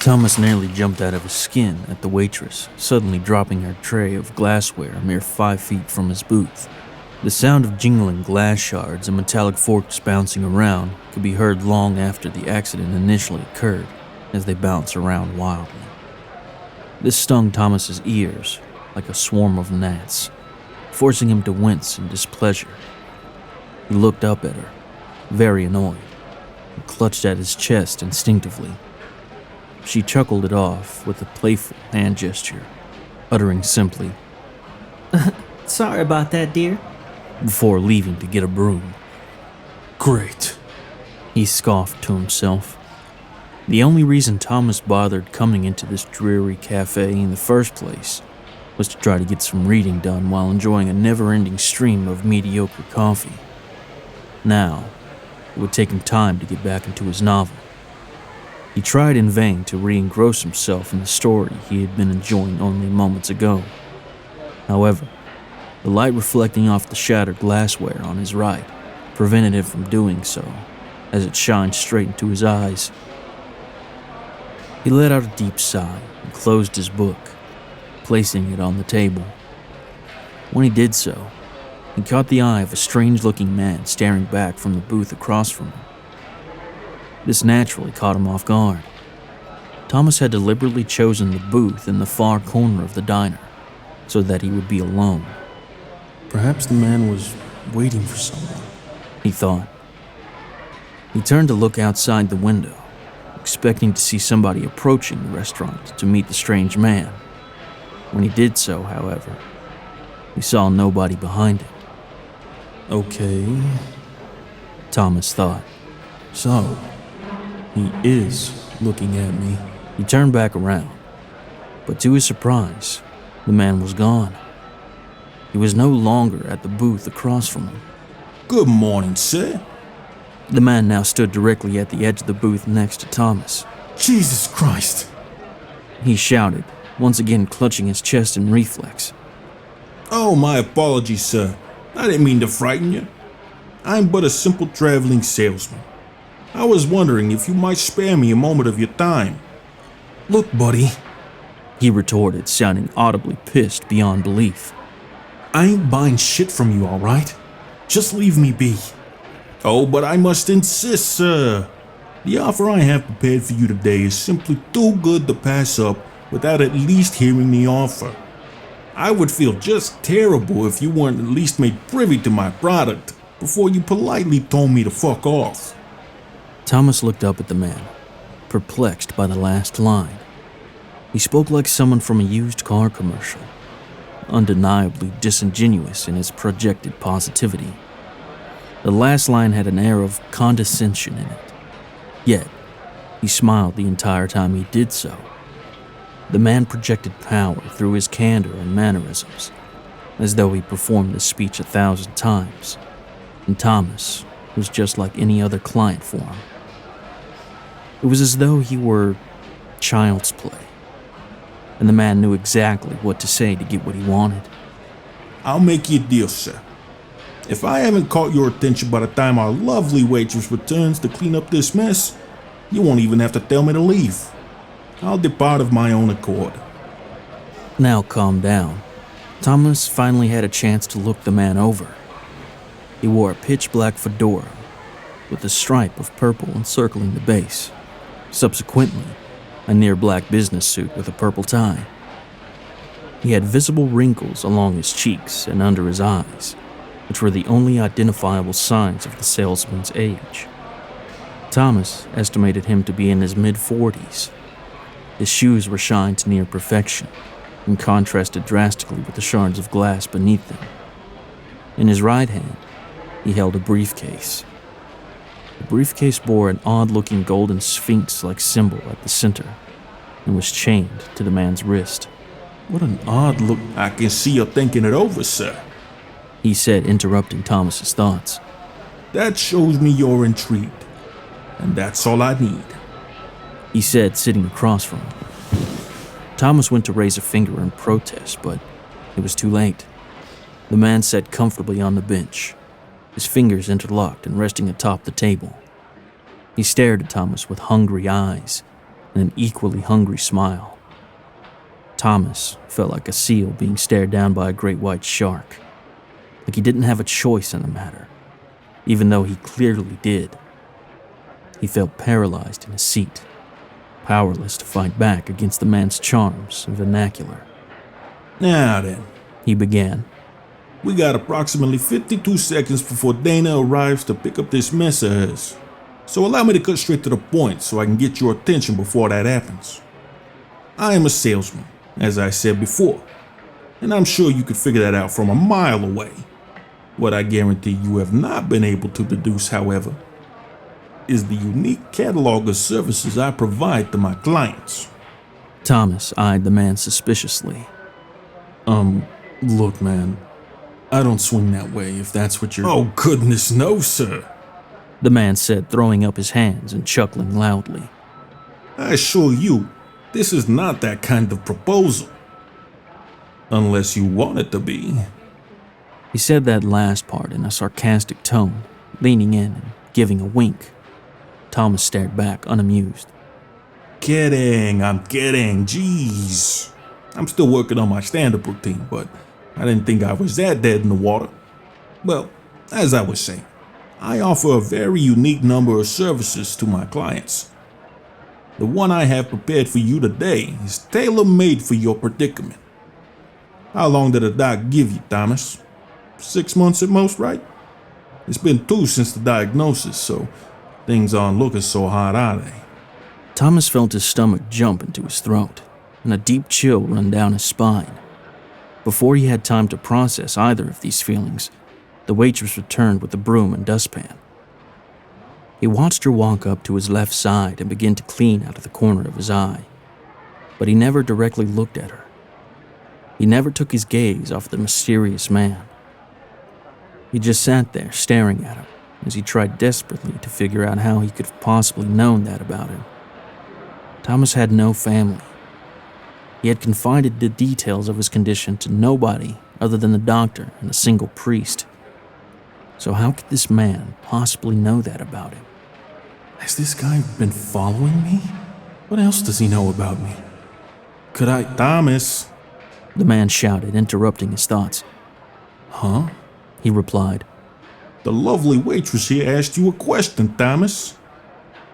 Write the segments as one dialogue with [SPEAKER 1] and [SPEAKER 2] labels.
[SPEAKER 1] Thomas nearly jumped out of his skin at the waitress, suddenly dropping her tray of glassware a mere 5 feet from his booth. The sound of jingling glass shards and metallic forks bouncing around could be heard long after the accident initially occurred, as they bounce around wildly. This stung Thomas's ears like a swarm of gnats, forcing him to wince in displeasure. He looked up at her, very annoyed, and clutched at his chest instinctively. She chuckled it off with a playful hand gesture, uttering simply,
[SPEAKER 2] "Sorry about that, dear,"
[SPEAKER 1] before leaving to get a broom.
[SPEAKER 3] Great,
[SPEAKER 1] he scoffed to himself. The only reason Thomas bothered coming into this dreary cafe in the first place was to try to get some reading done while enjoying a never-ending stream of mediocre coffee. Now, it would take him time to get back into his novel. He tried in vain to re-engross himself in the story he had been enjoying only moments ago. However, the light reflecting off the shattered glassware on his right prevented him from doing so, as it shined straight into his eyes. He let out a deep sigh and closed his book, placing it on the table. When he did so, he caught the eye of a strange-looking man staring back from the booth across from him. This naturally caught him off guard. Thomas had deliberately chosen the booth in the far corner of the diner, so that he would be alone.
[SPEAKER 3] Perhaps the man was waiting for someone,
[SPEAKER 1] he thought. He turned to look outside the window, expecting to see somebody approaching the restaurant to meet the strange man. When he did so, however, he saw nobody behind him.
[SPEAKER 3] Okay,
[SPEAKER 1] Thomas thought.
[SPEAKER 3] So, he is looking at me.
[SPEAKER 1] He turned back around, but to his surprise, the man was gone. He was no longer at the booth across from him.
[SPEAKER 3] Good morning, sir.
[SPEAKER 1] The man now stood directly at the edge of the booth next to Thomas.
[SPEAKER 3] Jesus Christ,
[SPEAKER 1] he shouted, once again clutching his chest in reflex.
[SPEAKER 3] Oh, my apologies, sir. I didn't mean to frighten you. I'm but a simple traveling salesman. I was wondering if you might spare me a moment of your time.
[SPEAKER 1] Look, buddy, he retorted, sounding audibly pissed beyond belief.
[SPEAKER 3] I ain't buying shit from you, all right? Just leave me be. Oh, but I must insist, sir. The offer I have prepared for you today is simply too good to pass up without at least hearing the offer. I would feel just terrible if you weren't at least made privy to my product before you politely told me to fuck off.
[SPEAKER 1] Thomas looked up at the man, perplexed by the last line. He spoke like someone from a used car commercial, undeniably disingenuous in his projected positivity. The last line had an air of condescension in it, yet he smiled the entire time he did so. The man projected power through his candor and mannerisms, as though he performed this speech 1,000 times, and Thomas was just like any other client for him. It was as though he were child's play, and the man knew exactly what to say to get what he wanted.
[SPEAKER 3] I'll make you a deal, sir. If I haven't caught your attention by the time our lovely waitress returns to clean up this mess, you won't even have to tell me to leave. I'll depart of my own accord.
[SPEAKER 1] Now calm down. Thomas finally had a chance to look the man over. He wore a pitch-black fedora with a stripe of purple encircling the base. Subsequently, a near-black business suit with a purple tie. He had visible wrinkles along his cheeks and under his eyes, which were the only identifiable signs of the salesman's age. Thomas estimated him to be in his mid-40s. His shoes were shined to near perfection and contrasted drastically with the shards of glass beneath them. In his right hand, he held a briefcase. The briefcase bore an odd-looking golden sphinx-like symbol at the center and was chained to the man's wrist.
[SPEAKER 3] What an odd look. I can see you're thinking it over, sir,
[SPEAKER 1] he said, interrupting Thomas's thoughts.
[SPEAKER 3] That shows me you're intrigued, and that's all I need,
[SPEAKER 1] he said, sitting across from him. Thomas went to raise a finger in protest, but it was too late. The man sat comfortably on the bench, his fingers interlocked and resting atop the table. He stared at Thomas with hungry eyes, and an equally hungry smile. Thomas felt like a seal being stared down by a great white shark, like he didn't have a choice in the matter, even though he clearly did. He felt paralyzed in his seat, powerless to fight back against the man's charms and vernacular.
[SPEAKER 3] Now then,
[SPEAKER 1] He began.
[SPEAKER 3] we got approximately 52 seconds before Dana arrives to pick up this mess of hers. So allow me to cut straight to the point so I can get your attention before that happens. I am a salesman, as I said before, and I'm sure you could figure that out from a mile away. What I guarantee you have not been able to deduce, however, is the unique catalog of services I provide to my clients.
[SPEAKER 1] Thomas eyed the man suspiciously.
[SPEAKER 3] Look, man, I don't swing that way if that's what you're— Oh, goodness, no, sir.
[SPEAKER 1] The man said, throwing up his hands and chuckling loudly.
[SPEAKER 3] I assure you, this is not that kind of proposal. Unless you want it to be.
[SPEAKER 1] He said that last part in a sarcastic tone, leaning in and giving a wink. Thomas stared back, unamused.
[SPEAKER 3] Kidding, I'm kidding, jeez. I'm still working on my stand-up routine, but I didn't think I was that dead in the water. Well, as I was saying, I offer a very unique number of services to my clients. The one I have prepared for you today is tailor-made for your predicament. How long did the doc give you, Thomas? 6 months at most, right? It's been 2 since the diagnosis, so things aren't looking so hot, are they?
[SPEAKER 1] Thomas felt his stomach jump into his throat and a deep chill run down his spine. Before he had time to process either of these feelings, the waitress returned with the broom and dustpan. He watched her walk up to his left side and begin to clean out of the corner of his eye, but he never directly looked at her. He never took his gaze off the mysterious man. He just sat there staring at him as he tried desperately to figure out how he could have possibly known that about him. Thomas had no family. He had confided the details of his condition to nobody other than the doctor and a single priest. So how could this man possibly know that about him?
[SPEAKER 3] Has this guy been following me? What else does he know about me? Could I— Thomas!
[SPEAKER 1] The man shouted, interrupting his thoughts.
[SPEAKER 3] Huh?
[SPEAKER 1] He replied.
[SPEAKER 3] The lovely waitress here asked you a question, Thomas.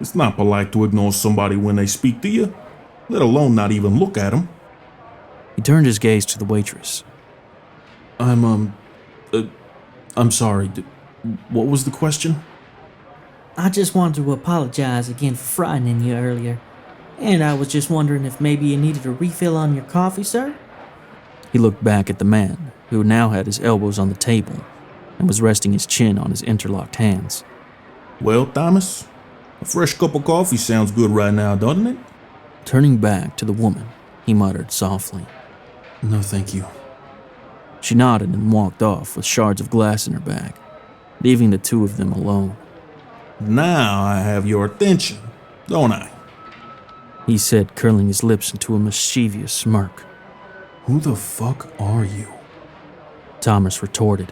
[SPEAKER 3] It's not polite to ignore somebody when they speak to you, let alone not even look at them.
[SPEAKER 1] He turned his gaze to the waitress.
[SPEAKER 3] I'm sorry. What was the question?
[SPEAKER 2] I just wanted to apologize again for frightening you earlier. And I was just wondering if maybe you needed a refill on your coffee, sir?
[SPEAKER 1] He looked back at the man, who now had his elbows on the table and was resting his chin on his interlocked hands.
[SPEAKER 3] Well, Thomas, a fresh cup of coffee sounds good right now, doesn't it?
[SPEAKER 1] Turning back to the woman, he muttered softly.
[SPEAKER 3] No, thank you.
[SPEAKER 1] She nodded and walked off with shards of glass in her bag, leaving the two of them alone.
[SPEAKER 3] Now I have your attention, don't I?
[SPEAKER 1] He said, curling his lips into a mischievous smirk.
[SPEAKER 3] Who the fuck are you?
[SPEAKER 1] Thomas retorted.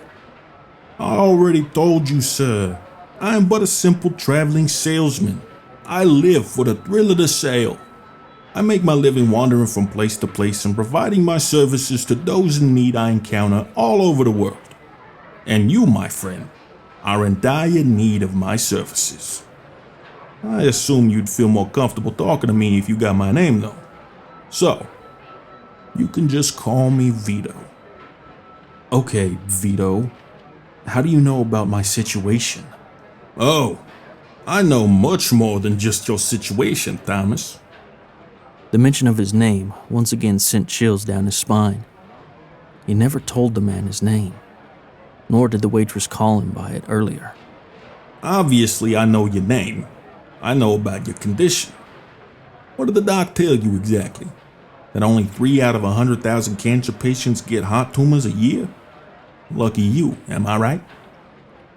[SPEAKER 3] I already told you, sir. I am but a simple traveling salesman. I live for the thrill of the sale. I make my living wandering from place to place and providing my services to those in need I encounter all over the world. And you, my friend, are in dire need of my services. I assume you'd feel more comfortable talking to me if you got my name, though. So, you can just call me Vito.
[SPEAKER 1] Okay, Vito. How do you know about my situation?
[SPEAKER 3] Oh, I know much more than just your situation, Thomas.
[SPEAKER 1] The mention of his name once again sent chills down his spine. He never told the man his name, nor did the waitress call him by it earlier.
[SPEAKER 3] Obviously, I know your name. I know about your condition. What did the doc tell you exactly? That only 3 out of 100,000 cancer patients get heart tumors a year? Lucky you, am I right?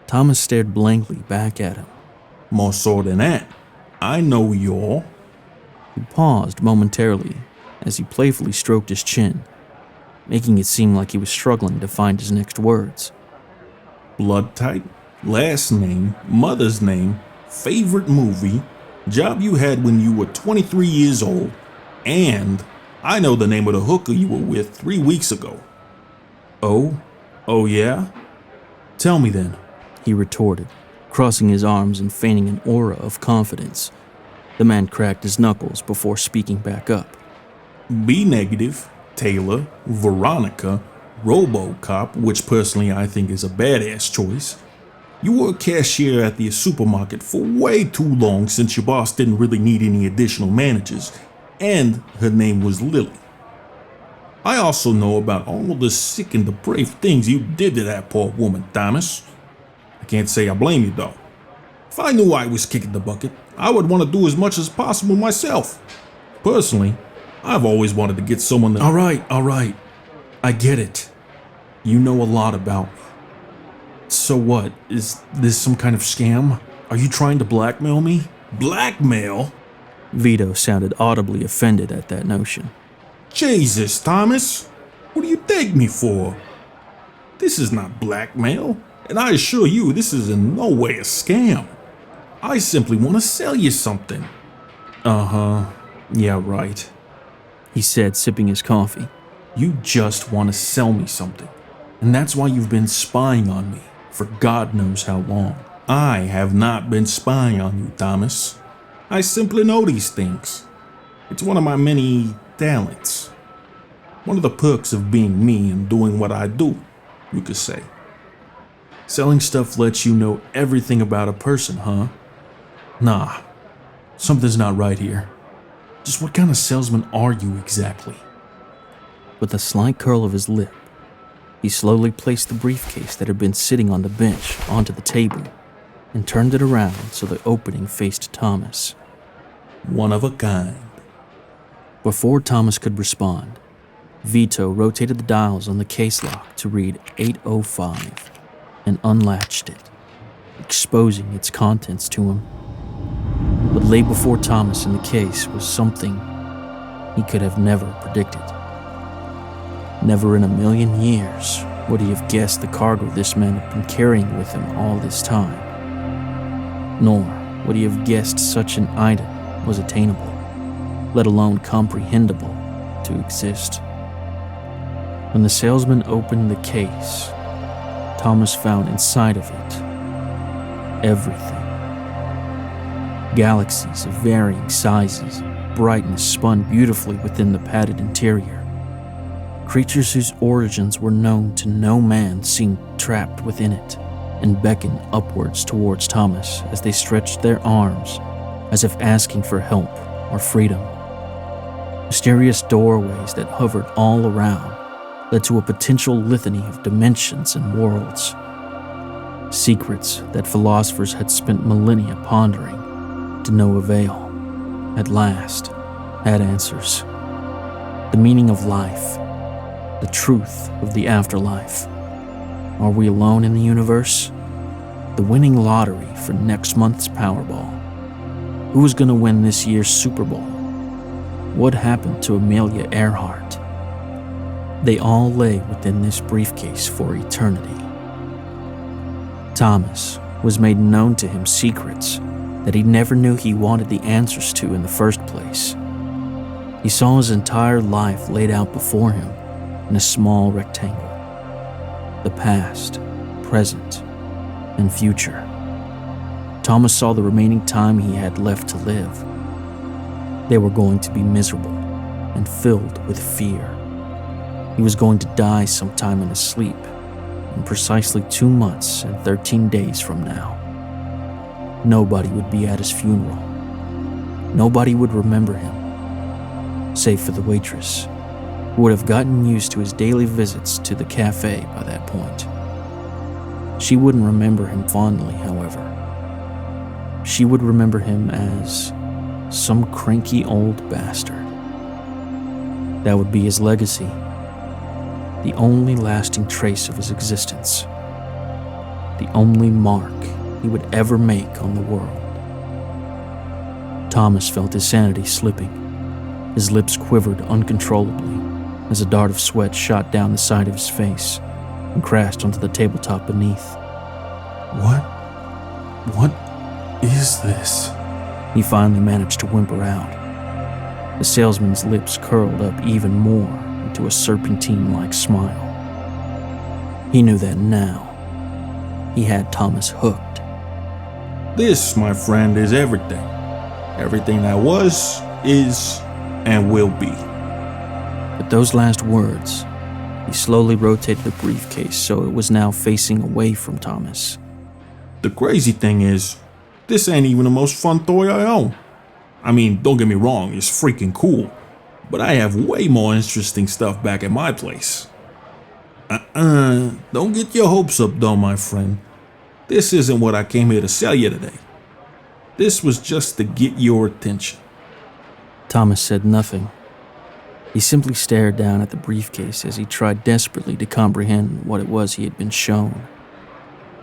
[SPEAKER 1] Thomas stared blankly back at him.
[SPEAKER 3] More so than that, I know you're—
[SPEAKER 1] He paused momentarily as he playfully stroked his chin, making it seem like he was struggling to find his next words.
[SPEAKER 3] Blood type, last name, mother's name, favorite movie, Job you had when you were 23 years old, and I know the name of the hooker you were with 3 weeks ago.
[SPEAKER 1] Oh? Oh yeah? Tell me then, he retorted, crossing his arms and feigning an aura of confidence. The man cracked his knuckles before speaking back up.
[SPEAKER 3] B negative, Taylor, Veronica, RoboCop, which personally I think is a badass choice. You were a cashier at the supermarket for way too long since your boss didn't really need any additional managers, and her name was Lily. I also know about all the sick and depraved things you did to that poor woman, Thomas. I can't say I blame you though. If I knew I was kicking the bucket, I would want to do as much as possible myself. Personally, I've always wanted to get someone that—
[SPEAKER 1] All right. I get it. You know a lot about me. So what? Is this some kind of scam? Are you trying to blackmail me?
[SPEAKER 3] Blackmail?
[SPEAKER 1] Vito sounded audibly offended at that notion.
[SPEAKER 3] Jesus, Thomas. What do you take me for? This is not blackmail, and I assure you this is in no way a scam. I simply want to sell you something.
[SPEAKER 1] Yeah, right. He said, sipping his coffee. You just want to sell me something, and that's why you've been spying on me for God knows how long.
[SPEAKER 3] I have not been spying on you, Thomas. I simply know these things. It's one of my many talents. One of the perks of being me and doing what I do, you could say.
[SPEAKER 1] Selling stuff lets you know everything about a person, huh? Nah, something's not right here. Just what kind of salesman are you exactly? With a slight curl of his lip, he slowly placed the briefcase that had been sitting on the bench onto the table and turned it around so the opening faced Thomas.
[SPEAKER 3] One of a kind.
[SPEAKER 1] Before Thomas could respond, Vito rotated the dials on the case lock to read 805 and unlatched it, exposing its contents to him. What lay before Thomas in the case was something he could have never predicted. Never in a million years would he have guessed the cargo this man had been carrying with him all this time. Nor would he have guessed such an item was attainable, let alone comprehensible to exist. When the salesman opened the case, Thomas found inside of it everything. Galaxies of varying sizes and brightness spun beautifully within the padded interior. Creatures whose origins were known to no man seemed trapped within it and beckoned upwards towards Thomas as they stretched their arms as if asking for help or freedom. Mysterious doorways that hovered all around led to a potential litany of dimensions and worlds. Secrets that philosophers had spent millennia pondering to no avail, at last had answers. The meaning of life, the truth of the afterlife. Are we alone in the universe? The winning lottery for next month's Powerball. Who was going to win this year's Super Bowl? What happened to Amelia Earhart? They all lay within this briefcase for eternity. Thomas was made known to him secrets that he never knew he wanted the answers to in the first place. He saw his entire life laid out before him in a small rectangle. The past, present, and future. Thomas saw the remaining time he had left to live. They were going to be miserable and filled with fear. He was going to die sometime in his sleep, in precisely 2 months and 13 days from now. Nobody would be at his funeral. Nobody would remember him, save for the waitress, who would have gotten used to his daily visits to the cafe by that point. She wouldn't remember him fondly, however. She would remember him as some cranky old bastard. That would be his legacy, the only lasting trace of his existence, the only mark he would ever make on the world. Thomas felt his sanity slipping. His lips quivered uncontrollably as a dart of sweat shot down the side of his face and crashed onto the tabletop beneath.
[SPEAKER 3] What is this?
[SPEAKER 1] He finally managed to whimper out. The salesman's lips curled up even more into a serpentine-like smile. He knew that now he had Thomas hooked.
[SPEAKER 3] This, my friend, is everything. Everything that was, is, and will be.
[SPEAKER 1] With those last words, he slowly rotated the briefcase so it was now facing away from Thomas.
[SPEAKER 3] The crazy thing is, this ain't even the most fun toy I own. I mean, don't get me wrong, it's freaking cool, but I have way more interesting stuff back at my place. Don't get your hopes up though, my friend. This isn't what I came here to sell you today. This was just to get your attention.
[SPEAKER 1] Thomas said nothing. He simply stared down at the briefcase as he tried desperately to comprehend what it was he had been shown.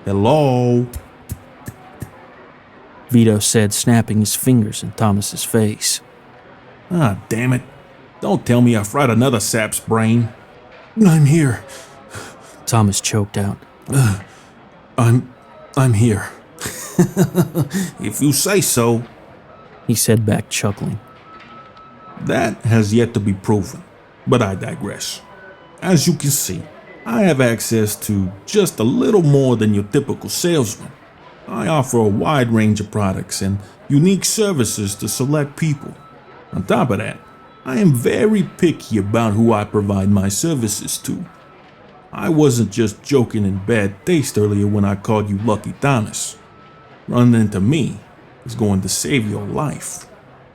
[SPEAKER 3] Hello?
[SPEAKER 1] Vito said, snapping his fingers in Thomas's face.
[SPEAKER 3] Ah, damn it. Don't tell me I fried another sap's brain. I'm here.
[SPEAKER 1] Thomas choked out.
[SPEAKER 3] I'm here. If you say so,
[SPEAKER 1] he said back, chuckling.
[SPEAKER 3] That has yet to be proven, but I digress. As you can see, I have access to just a little more than your typical salesman. I offer a wide range of products and unique services to select people. On top of that, I am very picky about who I provide my services to. I wasn't just joking in bad taste earlier when I called you Lucky Thomas. Running into me is going to save your life.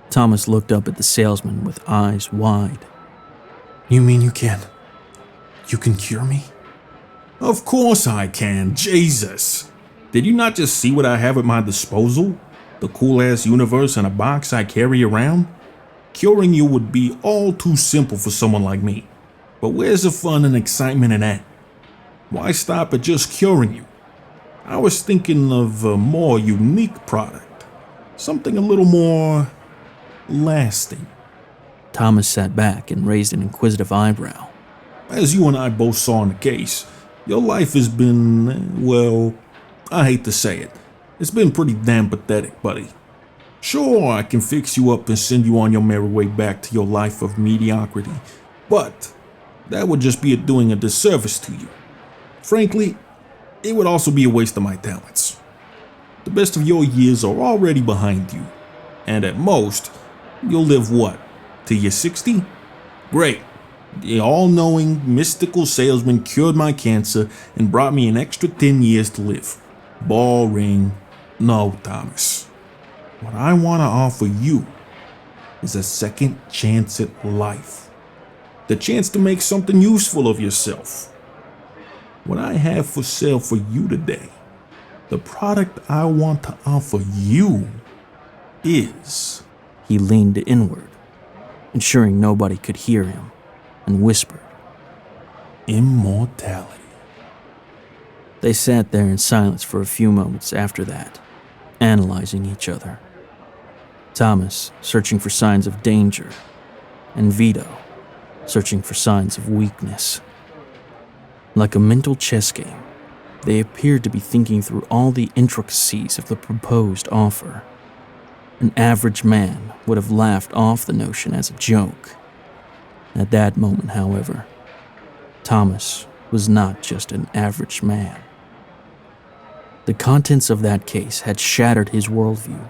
[SPEAKER 1] Thomas looked up at the salesman with eyes wide.
[SPEAKER 3] You mean you can cure me? Of course I can, Jesus. Did you not just see what I have at my disposal? The cool-ass universe in a box I carry around? Curing you would be all too simple for someone like me. But where's the fun and excitement in that? Why stop at just curing you? I was thinking of a more unique product. Something a little more lasting.
[SPEAKER 1] Thomas sat back and raised an inquisitive eyebrow.
[SPEAKER 3] As you and I both saw in the case, your life has been, well, I hate to say it. It's been pretty damn pathetic, buddy. Sure, I can fix you up and send you on your merry way back to your life of mediocrity, but that would just be doing a disservice to you. Frankly, it would also be a waste of my talents. The best of your years are already behind you, and at most, you'll live what, till you're 60? Great. The all-knowing, mystical salesman cured my cancer and brought me an extra 10 years to live. Boring. No, Thomas. What I want to offer you is a second chance at life. The chance to make something useful of yourself. What I have for sale for you today, the product I want to offer you is...
[SPEAKER 1] He leaned inward, ensuring nobody could hear him, and whispered,
[SPEAKER 3] immortality.
[SPEAKER 1] They sat there in silence for a few moments after that, analyzing each other. Thomas searching for signs of danger, and Vito searching for signs of weakness. Like a mental chess game, they appeared to be thinking through all the intricacies of the proposed offer. An average man would have laughed off the notion as a joke. At that moment, however, Thomas was not just an average man. The contents of that case had shattered his worldview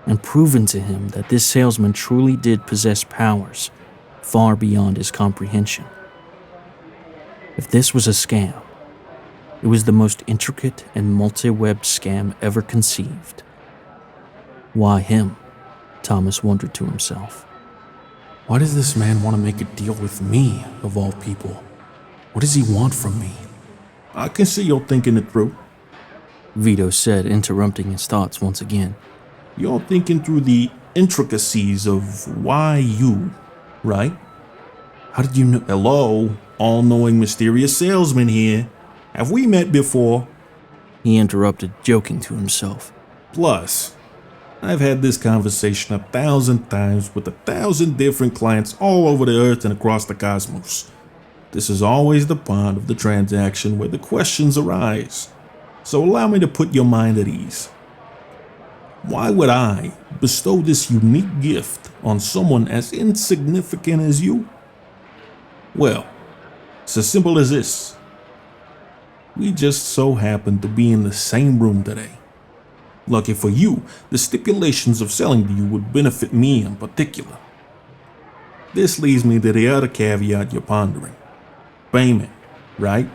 [SPEAKER 1] and proven to him that this salesman truly did possess powers far beyond his comprehension. If this was a scam, it was the most intricate and multi-web scam ever conceived. Why him? Thomas wondered to himself.
[SPEAKER 3] Why does this man want to make a deal with me, of all people? What does he want from me? I can see you're thinking it through,
[SPEAKER 1] Vito said, interrupting his thoughts once again.
[SPEAKER 3] You're thinking through the intricacies of why you, right? How did you know? Hello, all-knowing mysterious salesman here. Have we met before?
[SPEAKER 1] He interrupted, joking to himself.
[SPEAKER 3] Plus, I've had this conversation 1,000 times with 1,000 different clients all over the earth and across the cosmos. This is always the part of the transaction where the questions arise. So allow me to put your mind at ease. Why would I bestow this unique gift on someone as insignificant as you? Well, it's as simple as this. We just so happen to be in the same room today. Lucky for you, the stipulations of selling to you would benefit me in particular. This leads me to the other caveat you're pondering. Payment, right?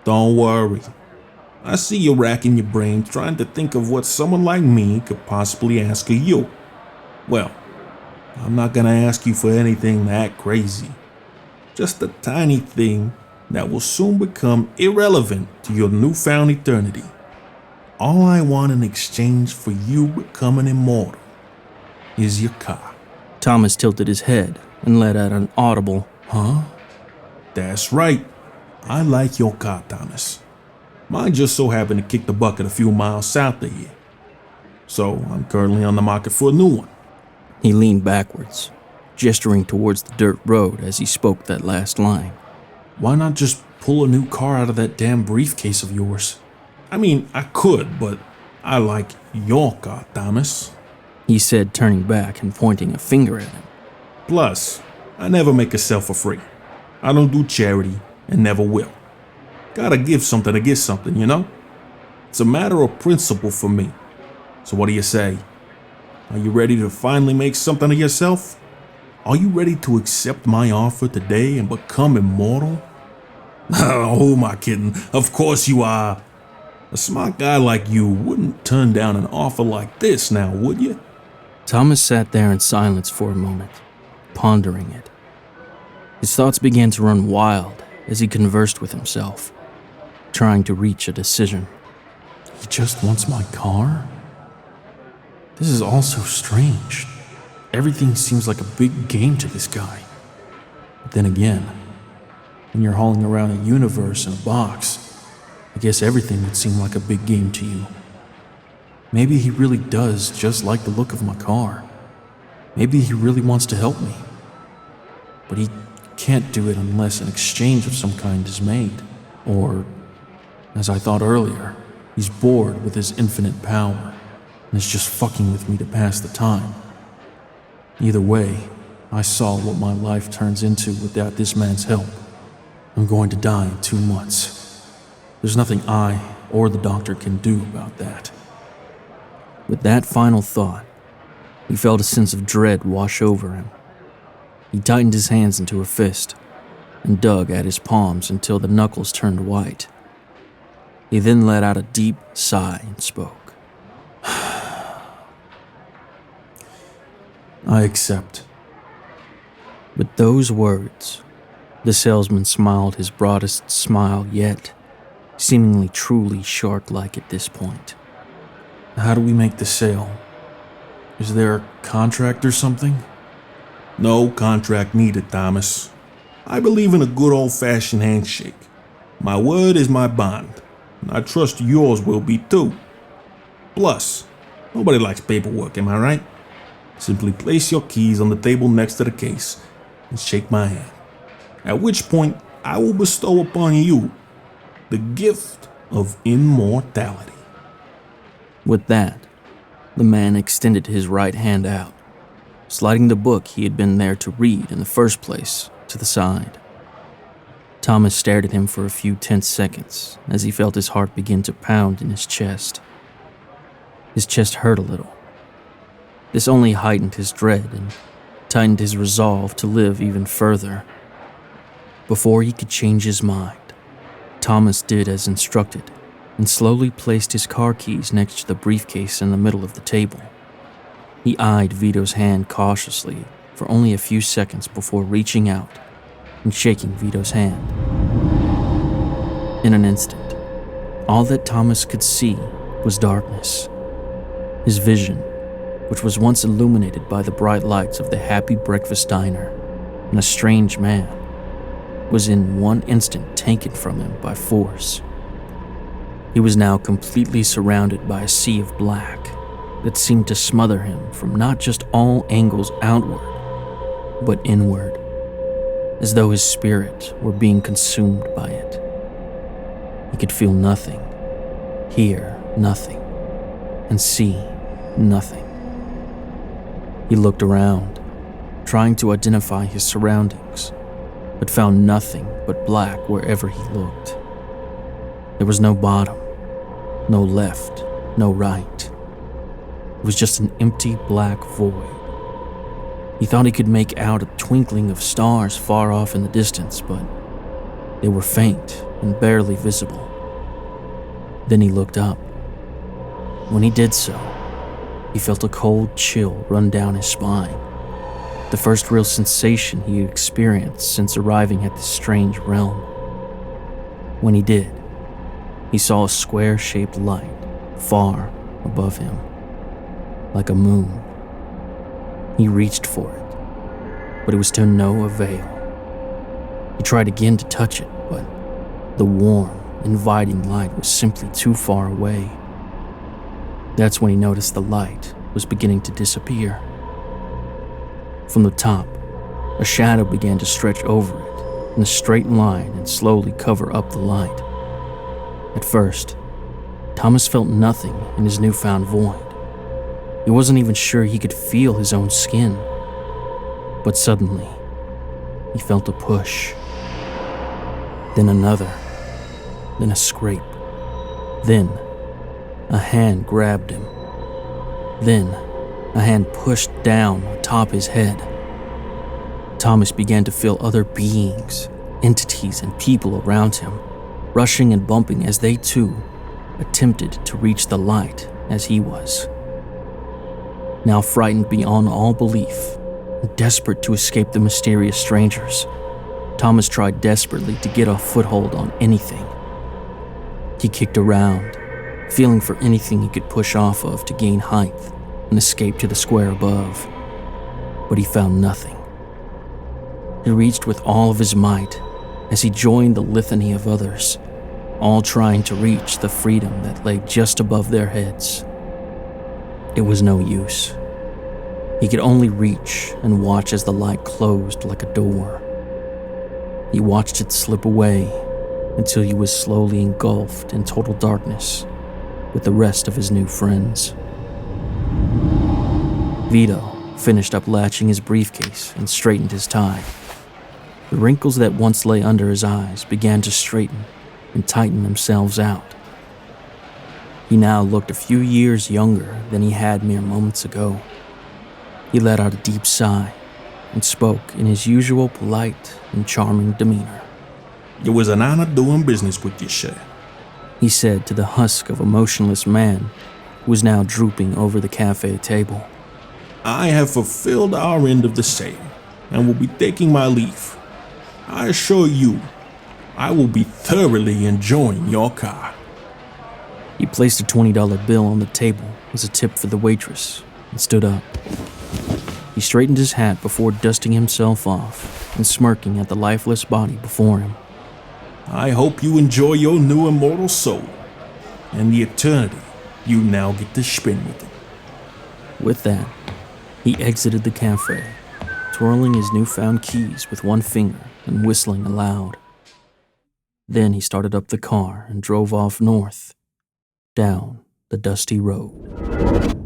[SPEAKER 3] Don't worry. I see you racking your brain trying to think of what someone like me could possibly ask of you. Well, I'm not gonna ask you for anything that crazy. Just a tiny thing that will soon become irrelevant to your newfound eternity. All I want in exchange for you becoming immortal is your car.
[SPEAKER 1] Thomas tilted his head and let out an audible,
[SPEAKER 3] Huh? That's right. I like your car, Thomas. Mine just so happened to kick the bucket a few miles south of here. So I'm currently on the market for a new one.
[SPEAKER 1] He leaned backwards, gesturing towards the dirt road as he spoke that last line.
[SPEAKER 3] Why not just pull a new car out of that damn briefcase of yours? I mean, I could, but I like your car, Thomas.
[SPEAKER 1] He said, turning back and pointing a finger at him.
[SPEAKER 3] Plus, I never make a sell for free. I don't do charity and never will. Gotta give something to get something, you know? It's a matter of principle for me. So what do you say? Are you ready to finally make something of yourself? Are you ready to accept my offer today and become immortal? Oh, am I kidding? Of course you are. A smart guy like you wouldn't turn down an offer like this now, would you?
[SPEAKER 1] Thomas sat there in silence for a moment, pondering it. His thoughts began to run wild as he conversed with himself, trying to reach a decision.
[SPEAKER 3] He just wants my car? This is all so strange. Everything seems like a big game to this guy. But then again, when you're hauling around a universe in a box, I guess everything would seem like a big game to you. Maybe he really does just like the look of my car. Maybe he really wants to help me. But he can't do it unless an exchange of some kind is made. Or, as I thought earlier, he's bored with his infinite power and is just fucking with me to pass the time. Either way, I saw what my life turns into without this man's help. I'm going to die in 2 months. There's nothing I or the doctor can do about that.
[SPEAKER 1] With that final thought, he felt a sense of dread wash over him. He tightened his hands into a fist and dug at his palms until the knuckles turned white. He then let out a deep sigh and spoke.
[SPEAKER 3] I accept.
[SPEAKER 1] With those words, the salesman smiled his broadest smile yet, seemingly truly shark-like at this point.
[SPEAKER 3] How do we make the sale? Is there a contract or something? No contract needed, Thomas. I believe in a good old-fashioned handshake. My word is my bond, and I trust yours will be too. Plus, nobody likes paperwork, am I right? Simply place your keys on the table next to the case and shake my hand. At which point, I will bestow upon you the gift of immortality.
[SPEAKER 1] With that, the man extended his right hand out, sliding the book he had been there to read in the first place to the side. Thomas stared at him for a few tense seconds as he felt his heart begin to pound in his chest. His chest hurt a little. This only heightened his dread and tightened his resolve to live even further. Before he could change his mind, Thomas did as instructed and slowly placed his car keys next to the briefcase in the middle of the table. He eyed Vito's hand cautiously for only a few seconds before reaching out and shaking Vito's hand. In an instant, all that Thomas could see was darkness. His vision, which was once illuminated by the bright lights of the Happy Breakfast Diner and a strange man, was in one instant taken from him by force. He was now completely surrounded by a sea of black that seemed to smother him from not just all angles outward, but inward, as though his spirit were being consumed by it. He could feel nothing, hear nothing, and see Nothing. He looked around, trying to identify his surroundings, but found nothing but black wherever he looked. There was no bottom, no left, no right. It was just an empty black void. He thought he could make out a twinkling of stars far off in the distance, but they were faint and barely visible. Then he looked up. When he did so, he felt a cold chill run down his spine, the first real sensation he had experienced since arriving at this strange realm. When he did, he saw a square-shaped light far above him, like a moon. He reached for it, but it was to no avail. He tried again to touch it, but the warm, inviting light was simply too far away. That's when he noticed the light was beginning to disappear. From the top, a shadow began to stretch over it in a straight line and slowly cover up the light. At first, Thomas felt nothing in his newfound void. He wasn't even sure he could feel his own skin. But suddenly, he felt a push. Then another. Then a scrape. Then, a hand grabbed him. Then, a hand pushed down atop his head. Thomas began to feel other beings, entities, and people around him, rushing and bumping as they too attempted to reach the light as he was. Now frightened beyond all belief, and desperate to escape the mysterious strangers, Thomas tried desperately to get a foothold on anything. He kicked around, feeling for anything he could push off of to gain height and escape to the square above, but he found nothing. He reached with all of his might as he joined the litany of others, all trying to reach the freedom that lay just above their heads. It was no use. He could only reach and watch as the light closed like a door. He watched it slip away until he was slowly engulfed in total darkness with the rest of his new friends. Vito finished up latching his briefcase and straightened his tie. The wrinkles that once lay under his eyes began to straighten and tighten themselves out. He now looked a few years younger than he had mere moments ago. He let out a deep sigh and spoke in his usual polite and charming demeanor.
[SPEAKER 3] It was an honor doing business with you, sir.
[SPEAKER 1] He said to the husk of a motionless man who was now drooping over the cafe table.
[SPEAKER 3] I have fulfilled our end of the sale and will be taking my leave. I assure you, I will be thoroughly enjoying your car.
[SPEAKER 1] He placed a $20 bill on the table as a tip for the waitress and stood up. He straightened his hat before dusting himself off and smirking at the lifeless body before him.
[SPEAKER 3] I hope you enjoy your new immortal soul and the eternity you now get to spend with it.
[SPEAKER 1] With that, he exited the cafe, twirling his newfound keys with one finger and whistling aloud. Then he started up the car and drove off north, down the dusty road.